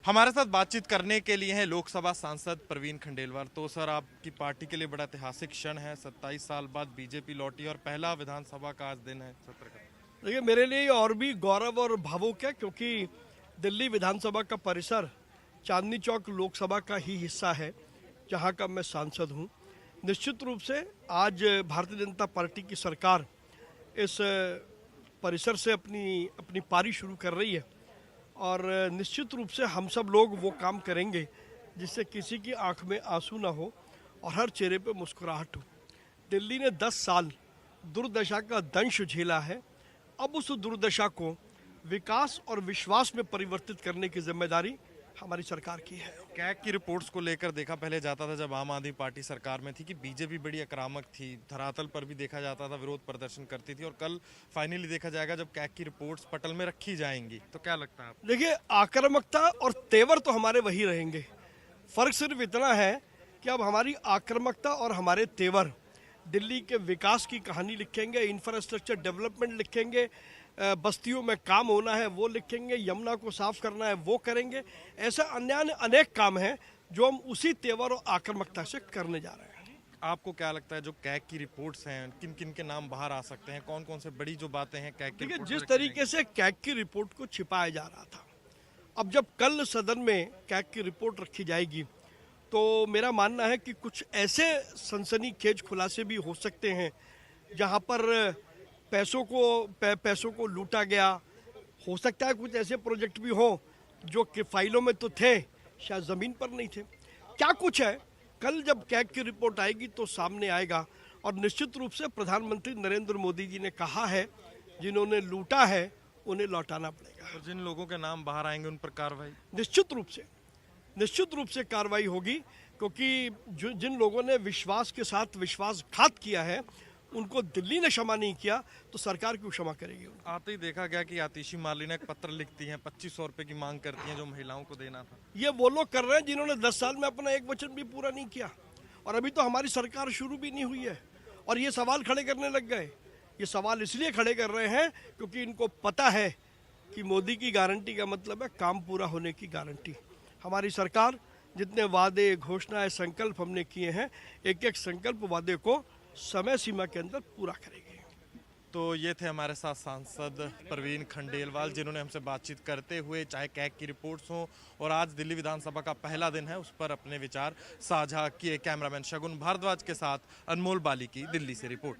हमारे साथ बातचीत करने के लिए हैं लोकसभा सांसद प्रवीण खंडेलवाल। तो सर, आपकी पार्टी के लिए बड़ा ऐतिहासिक क्षण है, 27 साल बाद बीजेपी लौटी और पहला विधानसभा का आज दिन है सत्र का। देखिए, मेरे लिए और भी गौरव और भावुक है, क्योंकि दिल्ली विधानसभा का परिसर चांदनी चौक लोकसभा का ही हिस्सा है, जहां का मैं सांसद हूं। निश्चित रूप से आज भारतीय जनता पार्टी की सरकार इस परिसर से अपनी अपनी पारी शुरू कर रही है, और निश्चित रूप से हम सब लोग वो काम करेंगे जिससे किसी की आंख में आंसू ना हो और हर चेहरे पे मुस्कुराहट हो। दिल्ली ने 10 साल दुर्दशा का दंश झेला है। अब उस दुर्दशा को विकास और विश्वास में परिवर्तित करने की जिम्मेदारी हमारी सरकार की है। कैग की रिपोर्ट्स को लेकर देखा पहले जाता था जब आम आदमी पार्टी सरकार में थी कि बीजेपी बड़ी आक्रामक थी, धरातल पर भी देखा जाता था विरोध प्रदर्शन करती थी, और कल फाइनली देखा जाएगा जब कैग की रिपोर्ट्स पटल में रखी जाएंगी तो क्या लगता है आपको? देखिए, आक्रामकता और तेवर तो हमारे वही रहेंगे। फर्क सिर्फ इतना है कि अब हमारी आक्रामकता और हमारे तेवर दिल्ली के विकास की कहानी लिखेंगे, इंफ्रास्ट्रक्चर डेवलपमेंट लिखेंगे, बस्तियों में काम होना है वो लिखेंगे, यमुना को साफ करना है वो करेंगे। ऐसा अन्य अनेक काम हैं जो हम उसी तेवर और आक्रामकता से करने जा रहे हैं। आपको क्या लगता है जो कैग की रिपोर्ट्स हैं, किन किन के नाम बाहर आ सकते हैं, कौन कौन से बड़ी जो बातें हैं कैग की देखिए, रिपोर्ट जिस में रखी तरीके से कैग की रिपोर्ट को छिपाया जा रहा था, अब जब कल सदन में कैग की रिपोर्ट रखी जाएगी तो मेरा मानना है कि कुछ ऐसे सनसनीखेज खुलासे भी हो सकते हैं जहां पर पैसों को लूटा गया। हो सकता है कुछ ऐसे प्रोजेक्ट भी हों जो कि फाइलों में तो थे, शायद ज़मीन पर नहीं थे। क्या कुछ है, कल जब कैग की रिपोर्ट आएगी तो सामने आएगा। और निश्चित रूप से प्रधानमंत्री नरेंद्र मोदी जी ने कहा है, जिन्होंने लूटा है उन्हें लौटाना पड़ेगा। और जिन लोगों के नाम बाहर आएंगे उन पर कार्रवाई निश्चित रूप से कार्रवाई होगी, क्योंकि जिन लोगों ने विश्वास के साथ विश्वासघात किया है उनको दिल्ली ने क्षमा नहीं किया तो सरकार क्यों क्षमा करेगी? आते ही देखा गया कि आतिशी मार्लिना एक पत्र लिखती हैं, 2500 रुपए की मांग करती हैं जो महिलाओं को देना था। ये वो लोग कर रहे हैं जिन्होंने 10 साल में अपना एक वचन भी पूरा नहीं किया, और अभी तो हमारी सरकार शुरू भी नहीं हुई है और ये सवाल खड़े करने लग गए। ये सवाल इसलिए खड़े कर रहे हैं क्योंकि इनको पता है कि मोदी की गारंटी का मतलब है काम पूरा होने की गारंटी। हमारी सरकार जितने वादे, घोषणाएं, संकल्प हमने किए हैं, एक एक संकल्प वादे को समय सीमा के अंदर पूरा करेंगे। तो ये थे हमारे साथ सांसद प्रवीण खंडेलवाल, जिन्होंने हमसे बातचीत करते हुए चाहे कैग की रिपोर्ट्स हो और आज दिल्ली विधानसभा का पहला दिन है उस पर अपने विचार साझा किए। कैमरामैन शगुन भारद्वाज के साथ अनमोल बाली की दिल्ली से रिपोर्ट।